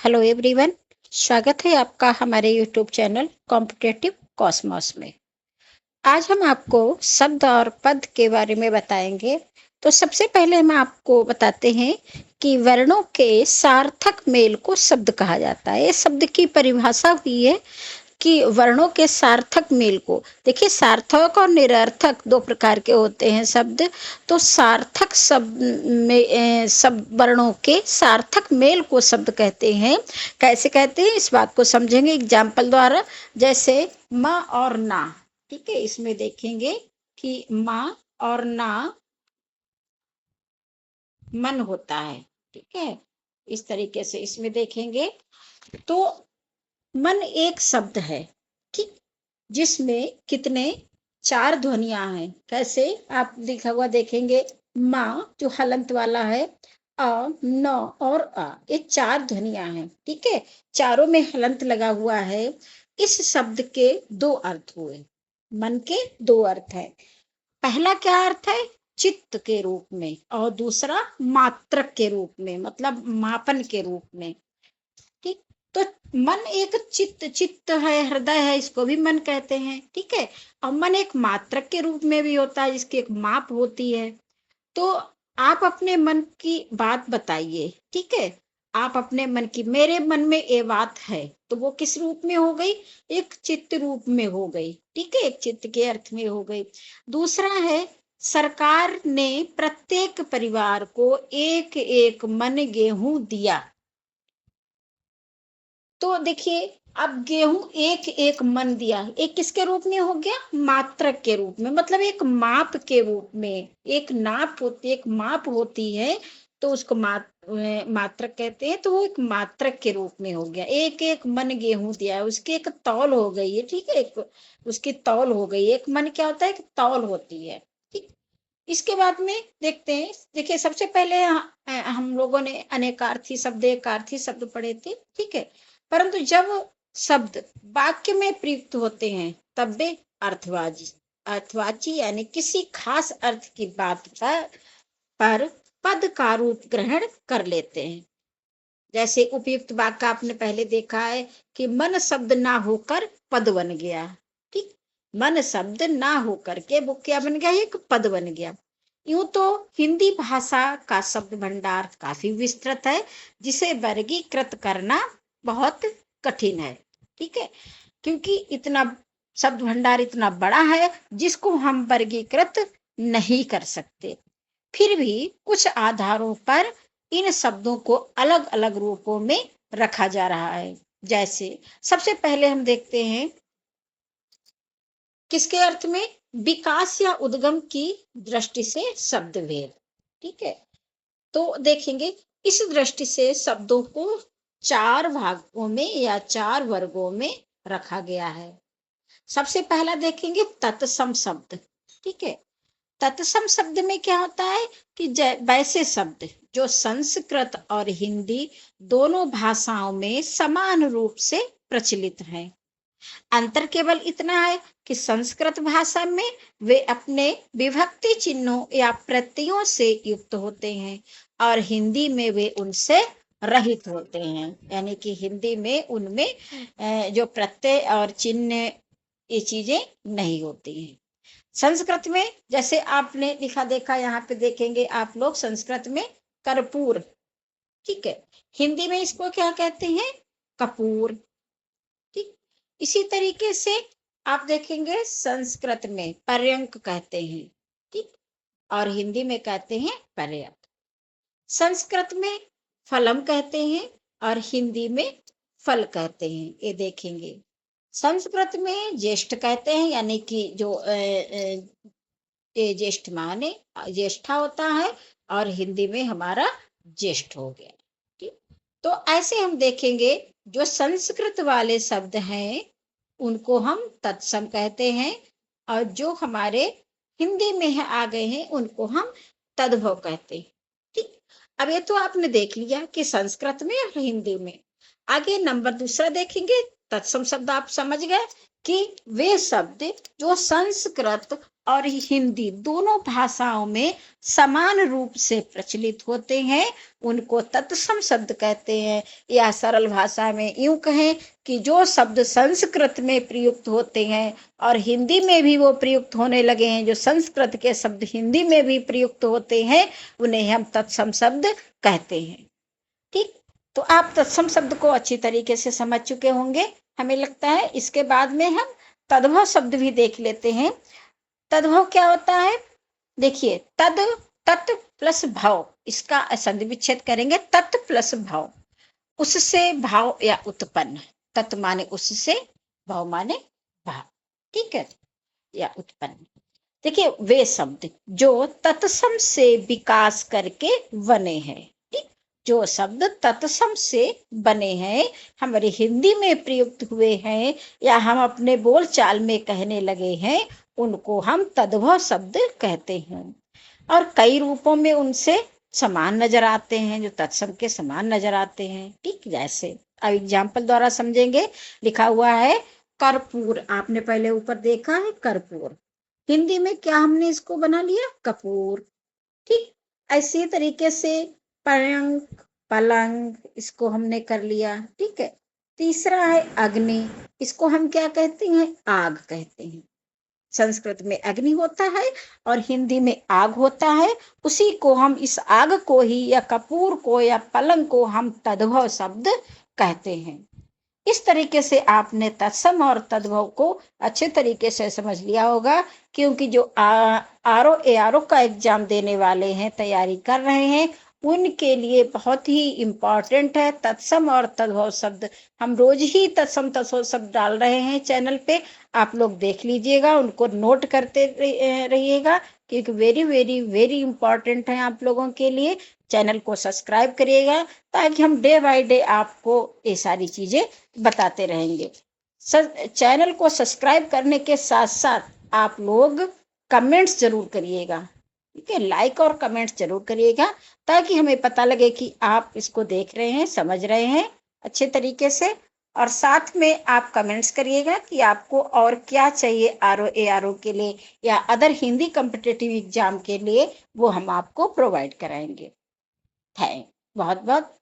Hello everyone. स्वागत है आपका हमारे यूट्यूब चैनल कॉम्पिटेटिव कॉस्मोस में। आज हम आपको शब्द और पद के बारे में बताएंगे। तो सबसे पहले हम आपको बताते हैं कि वर्णों के सार्थक मेल को शब्द कहा जाता है। ये शब्द की परिभाषा हुई है कि वर्णों के सार्थक मेल को, देखिए सार्थक और निरर्थक दो प्रकार के होते हैं शब्द। तो सार्थक शब्द में सब वर्णों के सार्थक मेल को शब्द कहते हैं। कैसे कहते हैं इस बात को समझेंगे एग्जाम्पल द्वारा। जैसे माँ और ना, ठीक है, इसमें देखेंगे कि माँ और ना मन होता है, ठीक है। इस तरीके से इसमें देखेंगे तो मन एक शब्द है, ठीक, जिसमें कितने चार ध्वनियां हैं। कैसे आप लिखा हुआ देखेंगे, माँ जो हलंत वाला है, अ, न और आ, ये चार ध्वनियां हैं, ठीक है। चारों में हलंत लगा हुआ है। इस शब्द के दो अर्थ हुए, मन के दो अर्थ है। पहला क्या अर्थ है, चित्त के रूप में, और दूसरा मात्रक के रूप में, मतलब मापन के रूप में, ठीक। तो मन एक चित्त चित्त है, हृदय है, इसको भी मन कहते हैं, ठीक है। और मन एक मात्रक के रूप में भी होता है, जिसकी एक माप होती है। तो आप अपने मन की बात बताइए, ठीक है। आप अपने मन की, मेरे मन में ये बात है, तो वो किस रूप में हो गई, एक चित्त रूप में हो गई, ठीक है, एक चित्त के अर्थ में हो गई। दूसरा है, सरकार ने प्रत्येक परिवार को एक एक मन गेहूं दिया। तो देखिए, अब गेहूं एक एक मन दिया, एक किसके रूप में हो गया, मात्रक के रूप में, मतलब एक माप के रूप में। एक नाप होती, एक माप होती है, तो उसको मात्रक कहते हैं। तो वो एक मात्रक के रूप में हो गया, एक एक मन गेहूं दिया, उसकी एक तौल हो गई है, ठीक है, एक उसकी तौल हो गई। एक मन क्या होता है, एक तौल होती है, ठीक। इसके बाद में देखते हैं, देखिए सबसे पहले हम लोगों ने अनेकार्थी शब्द एकार्थी शब्द पढ़े थे, ठीक है। परंतु जब शब्द वाक्य में प्रयुक्त होते हैं तब वे अर्थवाची अर्थवाची यानी किसी खास अर्थ की बात पर पद का रूप ग्रहण कर लेते हैं। जैसे उपयुक्त वाक्य आपने पहले देखा है कि मन शब्द ना होकर पद बन गया, ठीक। मन शब्द ना होकर के वो क्या बन गया, एक पद बन गया। यूं तो हिंदी भाषा का शब्द भंडार काफी विस्तृत है, जिसे वर्गीकृत करना बहुत कठिन है, ठीक है। क्योंकि इतना शब्द भंडार इतना बड़ा है, जिसको हम वर्गीकृत नहीं कर सकते। फिर भी कुछ आधारों पर इन शब्दों को अलग अलग रूपों में रखा जा रहा है। जैसे सबसे पहले हम देखते हैं किसके अर्थ में, विकास या उद्गम की दृष्टि से शब्द भेद, ठीक है। तो देखेंगे इस दृष्टि से शब्दों को चार भागों में या चार वर्गों में रखा गया है। सबसे पहला देखेंगे तत्सम शब्द, ठीक है। तत्सम शब्द में क्या होता है कि वैसे शब्द जो संस्कृत और हिंदी दोनों भाषाओं में समान रूप से प्रचलित हैं। अंतर केवल इतना है कि संस्कृत भाषा में वे अपने विभक्ति चिन्हों या प्रत्ययों से युक्त होते हैं, और हिंदी में वे उनसे रहित होते हैं। यानी कि हिंदी में उनमें जो प्रत्यय और चिन्ह ये चीजें नहीं होती हैं। संस्कृत में जैसे आपने लिखा देखा, यहाँ पे देखेंगे आप लोग, संस्कृत में कर्पूर, ठीक है। हिंदी में इसको क्या कहते हैं, कपूर, ठीक। इसी तरीके से आप देखेंगे संस्कृत में पर्यंक कहते हैं, ठीक, और हिंदी में कहते हैं पर्यंक। संस्कृत में फलम कहते हैं और हिंदी में फल कहते हैं, ये देखेंगे। संस्कृत में ज्येष्ठ कहते हैं, यानी कि जो ये ज्येष्ठ माने ज्येष्ठा होता है, और हिंदी में हमारा ज्येष्ठ हो गया, ठीक। तो ऐसे हम देखेंगे जो संस्कृत वाले शब्द हैं उनको हम तत्सम कहते हैं, और जो हमारे हिंदी में है आ गए हैं उनको हम तद्भव कहते हैं, ठीक। अब ये तो आपने देख लिया कि संस्कृत में और हिंदी में। आगे नंबर दूसरा देखेंगे, तत्सम शब्द आप समझ गए कि वे शब्द जो संस्कृत और हिंदी दोनों भाषाओं में समान रूप से प्रचलित होते हैं, उनको तत्सम शब्द कहते हैं। या सरल भाषा में यूं कहें कि जो शब्द संस्कृत में प्रयुक्त होते हैं और हिंदी में भी वो प्रयुक्त होने लगे हैं, जो संस्कृत के शब्द हिंदी में भी प्रयुक्त होते हैं, उन्हें हम तत्सम शब्द कहते हैं। ठीक, तो आप तत्सम शब्द को अच्छी तरीके से समझ चुके होंगे हमें लगता है। इसके बाद में हम तद्भव शब्द भी देख लेते हैं। तद्भव क्या होता है? देखिए, तद तत् प्लस भाव, इसका संधि विच्छेद करेंगे, तत् प्लस भाव, उससे भाव या उत्पन्न। तत् माने उससे, भाव माने भाव, ठीक है, या उत्पन्न। देखिए, वे शब्द जो तत्सम से विकास करके बने हैं, ठीक, जो शब्द तत्सम से बने हैं, हमारी हिंदी में प्रयुक्त हुए हैं या हम अपने बोलचाल में कहने लगे हैं, उनको हम तद्भव शब्द कहते हैं। और कई रूपों में उनसे समान नजर आते हैं, जो तत्सम के समान नजर आते हैं। ठीक, जैसे अब एग्जाम्पल द्वारा समझेंगे। लिखा हुआ है कर्पूर, आपने पहले ऊपर देखा है कर्पूर, हिंदी में क्या हमने इसको बना लिया? कपूर। ठीक, ऐसे तरीके से पलंग, पलंग, इसको हमने कर लिया। ठीक है, तीसरा है अग्नि, इसको हम क्या कहते हैं? आग कहते हैं। संस्कृत में अग्नि होता है और हिंदी में आग होता है, उसी को हम, इस आग को ही या कपूर को या पलंग को हम तद्भव शब्द कहते हैं। इस तरीके से आपने तत्सम और तद्भव को अच्छे तरीके से समझ लिया होगा, क्योंकि जो आरओ एआरओ का एग्जाम देने वाले हैं, तैयारी कर रहे हैं, उनके लिए बहुत ही इम्पॉर्टेंट है तत्सम और तद्भव शब्द। हम रोज ही तत्सम तद्भव शब्द डाल रहे हैं चैनल पे, आप लोग देख लीजिएगा, उनको नोट करते रहिएगा, क्योंकि वेरी वेरी वेरी इम्पॉर्टेंट है आप लोगों के लिए। चैनल को सब्सक्राइब करिएगा ताकि हम डे बाय डे आपको ये सारी चीजें बताते रहेंगे। चैनल को सब्सक्राइब करने के साथ साथ आप लोग कमेंट्स जरूर करिएगा, ठीक है, लाइक और कमेंट्स जरूर करिएगा, ताकि हमें पता लगे कि आप इसको देख रहे हैं, समझ रहे हैं अच्छे तरीके से। और साथ में आप कमेंट्स करिएगा कि आपको और क्या चाहिए आरओ एआरओ के लिए या अदर हिंदी कॉम्पिटिटिव एग्जाम के लिए, वो हम आपको प्रोवाइड कराएंगे। थैंक बहुत बहुत